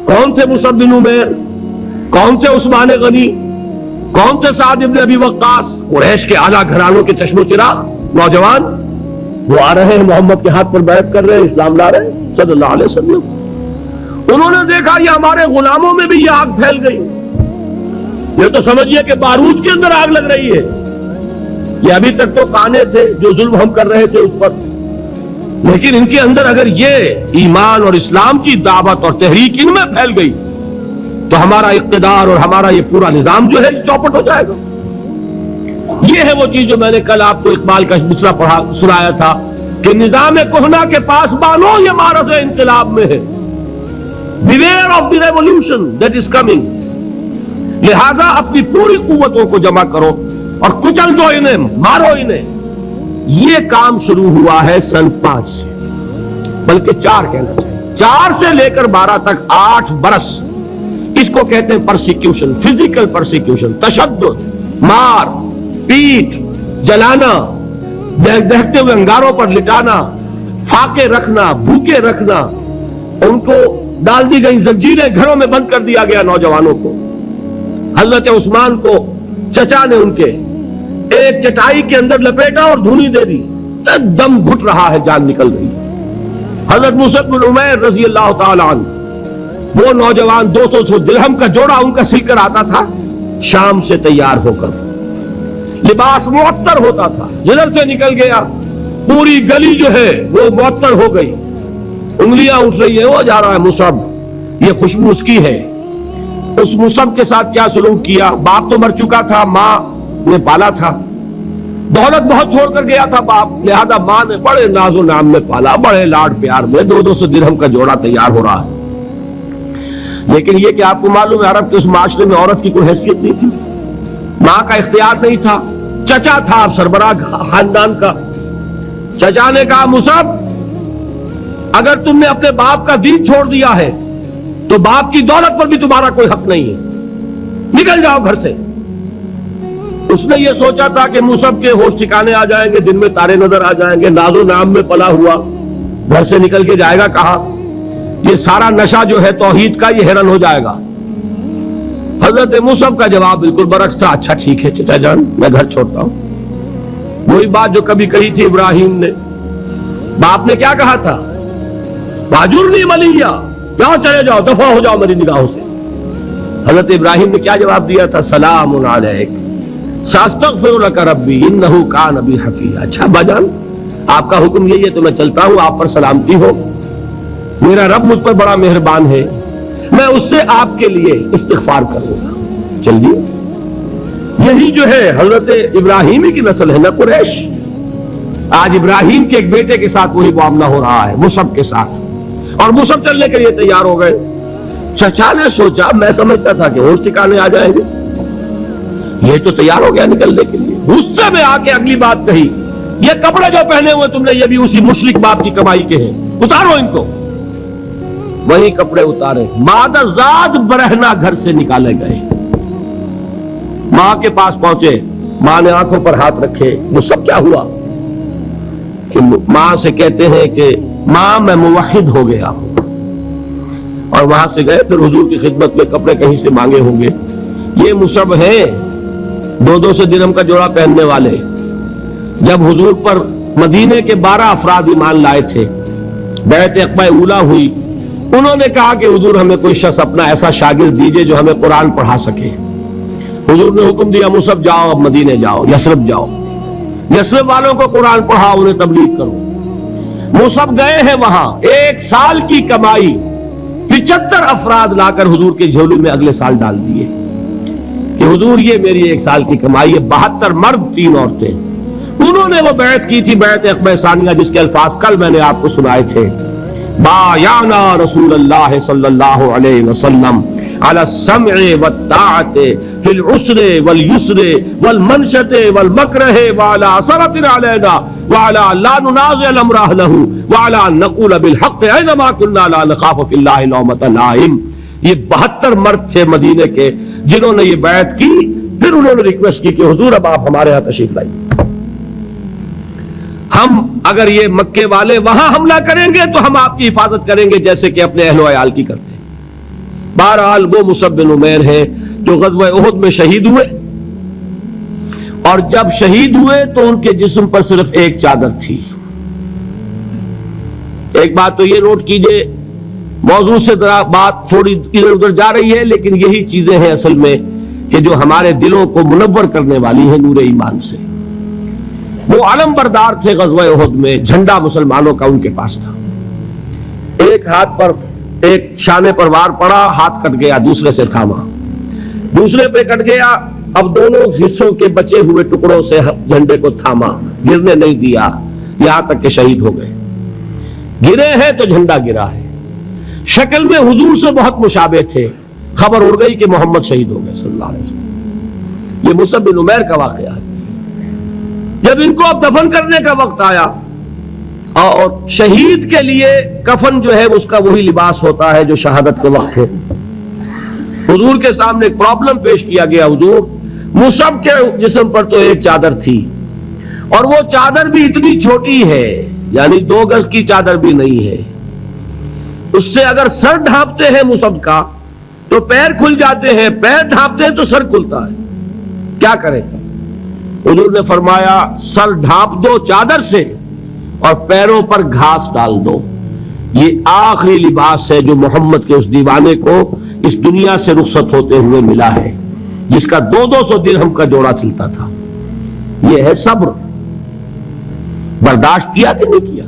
کون تھے مصعب بن عمیر، کون تھے عثمان غنی، کون تھے سعد بن ابی وقاص، قریش کے اعلیٰ گھرانوں کے چشم و چراغ نوجوان، وہ آ رہے ہیں محمد کے ہاتھ پر بیعت کر رہے ہیں، اسلام لا رہے ہیں صلی اللہ علیہ وسلم۔ انہوں نے دیکھا یہ ہمارے غلاموں میں بھی یہ آگ پھیل گئی، یہ تو سمجھیے کہ بارود کے اندر آگ لگ رہی ہے۔ یہ ابھی تک تو کانے تھے جو ظلم ہم کر رہے تھے اس پر، لیکن ان کے اندر اگر یہ ایمان اور اسلام کی دعوت اور تحریک ان میں پھیل گئی تو ہمارا اقتدار اور ہمارا یہ پورا نظام جو ہے چوپٹ ہو جائے گا۔ یہ ہے وہ چیز جو میں نے کل آپ کو اقبال کا مصرع سنایا تھا کہ نظام کہنا کے پاس بانو یہ مارز انقلاب میں ہے، beware of the revolution that is coming، لہذا اپنی پوری قوتوں کو جمع کرو اور کچل دو انہیں، مارو انہیں۔ یہ کام شروع ہوا ہے سن 5 سے، بلکہ 4 کہنا چاہیے، 4 سے لے کر 12 تک 8 برس اس کو کہتے ہیں پرسیکیوشن، فزیکل پرسیکیوشن، تشدد، مار پیٹ، جلانا، دہتے ہوئے انگاروں پر لٹانا، فاقے رکھنا، بھوکے رکھنا، ان کو ڈال دی گئی زنجیریں، گھروں میں بند کر دیا گیا نوجوانوں کو۔ حضرت عثمان کو چچا نے ان کے ایک چٹائی کے اندر لپیٹا اور دھونی دے دی، دم گھٹ رہا ہے، جان نکل رہی ہے۔ حضرت مصعب بن عمیر رضی اللہ تعالی عنہ، وہ نوجوان 200 درہم کا جوڑا ان کا سل کر آتا تھا شام سے تیار ہو کر، لباس معطر ہوتا تھا، جدھر سے نکل گیا پوری گلی جو ہے وہ معطر ہو گئی، انگلیاں اٹھ رہی ہیں، وہ جا رہا ہے مصعب، یہ خوشبو اس کی ہے۔ اس مصعب کے ساتھ کیا سلوک کیا؟ باپ تو مر چکا تھا، ماں نے پالا تھا، دولت بہت چھوڑ کر گیا تھا باپ، لہذا ماں نے بڑے ناز و نام میں پالا، بڑے لاڈ پیار میں، 200 درہم کا جوڑا تیار ہو رہا ہے۔ لیکن یہ کہ آپ کو معلوم ہے عرب کے اس معاشرے میں عورت کی کوئی حیثیت نہیں تھی، ماں کا اختیار نہیں تھا، چچا تھا سربراہ خاندان کا۔ چچا نے کہا مصعب اگر تم نے اپنے باپ کا دین چھوڑ دیا ہے تو باپ کی دولت پر بھی تمہارا کوئی حق نہیں ہے، نکل جاؤ گھر سے۔ اس نے یہ سوچا تھا کہ مصعب کے ہوش ٹھکانے آ جائیں گے، دن میں تارے نظر آ جائیں گے، ناز و نام میں پلا ہوا، گھر سے نکل کے جائے گا کہاں؟ یہ سارا نشہ جو ہے توحید کا یہ حیران ہو جائے گا۔ حضرت مصعب کا جواب بالکل برعکس تھا، اچھا ٹھیک ہے چچا جان، میں گھر چھوڑتا ہوں۔ وہی بات جو کبھی کہی تھی ابراہیم نے، باپ نے کیا کہا تھا؟ واجرنی ملیہ، جاؤ چلے جاؤ، دفع ہو جاؤ میری نگاہوں سے۔ حضرت ابراہیم نے کیا جواب دیا تھا؟ سلام علیک ساستغفر لک ربی انہ کان بی حفیظ۔ اچھا باجان آپ کا حکم یہی ہے تو میں چلتا ہوں، آپ پر سلامتی ہو، میرا رب مجھ پر بڑا مہربان ہے، میں اس سے آپ کے لیے استغفار کروں گا، چلیے۔ یہی جو ہے حضرت ابراہیمی کی نسل ہے، نہ قریش۔ آج ابراہیم کے ایک بیٹے کے ساتھ وہی معاملہ ہو رہا ہے، مصعب کے ساتھ، اور مصعب چلنے کے لیے تیار ہو گئے۔ چچا نے سوچا، میں سمجھتا تھا کہ ہوش ٹھکانے آ جائیں گے، یہ تو تیار ہو گیا نکلنے کے لیے۔ غصے میں آ کے اگلی بات کہی، یہ کپڑے جو پہنے ہوئے تم نے یہ بھی اسی مشرک باپ کی کمائی کے ہیں، اتارو ان کو۔ وہی کپڑے اتارے، مادر زاد برہنہ گھر سے نکالے گئے۔ ماں کے پاس پہنچے، ماں نے آنکھوں پر ہاتھ رکھے، وہ سب کیا ہوا؟ کہ ماں سے کہتے ہیں کہ ماں میں موحد ہو گیا ہوں، اور وہاں سے گئے، پھر حضور کی خدمت میں کپڑے کہیں سے مانگے ہوں گے۔ یہ مصعب ہیں 200 درہم کا جوڑا پہننے والے۔ جب حضور پر مدینے کے 12 افراد ایمان لائے تھے، بیعت عقبہ اولیٰ ہوئی، انہوں نے کہا کہ حضور ہمیں کوئی شخص اپنا ایسا شاگرد دیجئے جو ہمیں قرآن پڑھا سکے۔ حضور نے حکم دیا مصعب جاؤ، اب مدینے جاؤ، یثرب جاؤ، یثرب والوں کو قرآن پڑھاؤ، انہیں تبلیغ کرو۔ مصعب گئے ہیں وہاں، 1 سال کی کمائی 75 افراد لا کر حضور کے جھولے میں اگلے سال ڈال دیے کہ حضور یہ میری 1 سال کی کمائی ہے۔ 72 مرد 3 عورتیں، انہوں نے وہ بیعت کی تھی، بیعت عقبہ ثانیہ، جس کے الفاظ کل میں نے آپ کو سنائے تھے۔ بایعنا رسول اللہ صلی اللہ علیہ وسلم علی السمع والطاعت فی العسر والیسر والمنشط والمکرہ وعلی اثرۃ علینا وعلی لا ننازع الامر اہلہ وعلی ان نقول بالحق اینما کنا لا نخاف فی اللہ لومۃ لائم۔ یہ 72 مرد تھے مدینے کے جنہوں نے یہ بیعت کی۔ پھر انہوں نے ریکویسٹ کی کہ حضور اب آپ ہمارے ہاں تشریف لائیے، ہم اگر یہ مکے والے وہاں حملہ کریں گے تو ہم آپ کی حفاظت کریں گے جیسے کہ اپنے اہل و عیال کی کرتے ہیں۔ بہرحال وہ مصعب بن عمیر ہیں جو غزوہ احد میں شہید ہوئے، اور جب شہید ہوئے تو ان کے جسم پر صرف ایک چادر تھی۔ ایک بات تو یہ نوٹ کیجئے، موضوع سے ذرا بات تھوڑی ادھر ادھر جا رہی ہے، لیکن یہی چیزیں ہیں اصل میں کہ جو ہمارے دلوں کو منور کرنے والی ہیں نور ایمان سے۔ وہ علم بردار تھے غزوہ احد میں، جھنڈا مسلمانوں کا ان کے پاس تھا۔ ایک ہاتھ پر، ایک شانے پر وار پڑا، ہاتھ کٹ گیا، دوسرے سے تھاما، دوسرے پہ کٹ گیا، اب دونوں حصوں کے بچے ہوئے ٹکڑوں سے جھنڈے کو تھاما، گرنے نہیں دیا، یہاں تک کہ شہید ہو گئے۔ گرے ہیں تو جھنڈا گرا ہے۔ شکل میں حضور سے بہت مشابہ تھے، خبر اڑ گئی کہ محمد شہید ہو گئے صلی اللہ علیہ وسلم۔ یہ مصعب بن عمیر کا واقعہ ہے۔ جب ان کو اب دفن کرنے کا وقت آیا، اور شہید کے لیے کفن جو ہے اس کا وہی لباس ہوتا ہے جو شہادت کے وقت ہے، حضور کے سامنے ایک پرابلم پیش کیا گیا۔ حضور، مصعب کے جسم پر تو ایک چادر تھی، اور وہ چادر بھی اتنی چھوٹی ہے، یعنی 2 گز کی چادر بھی نہیں ہے، اس سے اگر سر ڈھانپتے ہیں مصعب کا تو پیر کھل جاتے ہیں، پیر ڈھانپتے ہیں تو سر کھلتا ہے، کیا کریں؟ حضور نے فرمایا سر ڈھانپ دو چادر سے اور پیروں پر گھاس ڈال دو۔ یہ آخری لباس ہے جو محمد کے اس دیوانے کو اس دنیا سے رخصت ہوتے ہوئے ملا ہے، جس کا 200 درہم کا جوڑا چلتا تھا۔ یہ ہے صبر۔ برداشت کیا کہ نہیں کیا؟